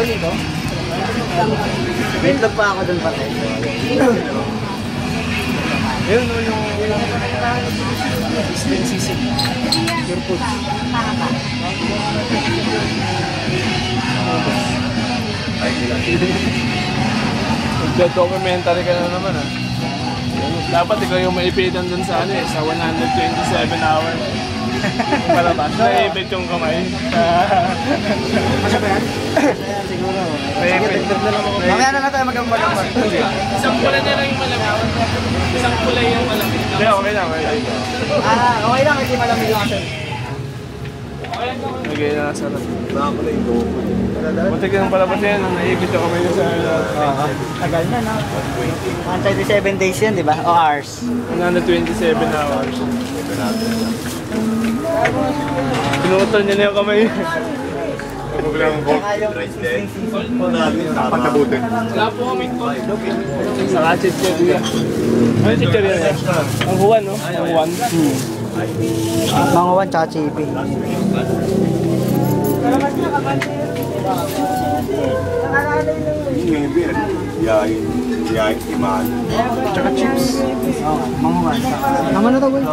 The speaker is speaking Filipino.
nito? Wait pa ako dun pati. Yun o yung sisig. Your food. Documentary ka na naman ah. Dapat ikaw yung maipitan dun sa ano eh, sa 127 hours. Palabas. Naipit yung kamay. Masya ba yan? Siguro. Mamaya na tayo mag-ambag-ambag. Isang pula na lang yung malamig. Isang pula yung malamig. Hindi, okay lang. Okay lang, hindi malamig yung asin. Okay na, sarap. Nakapala yung go. Buti ka ng palabas yan, naipit yung kamay na sa... Tagal na, no? 127 days yan, di ba? O hours. 127 hours. Pinutol niya na yung kamay. Kapag lang ang Rice din. Pagkabutin. Wala po kami ko. Sa kachit siya diya. Ano si Cherry yan? Ang Juan, no? Ang Juan. Mga one, tsaka chibi. Maybe. Yain, iman. Tsaka chips. Mga one. Naman na to, boy.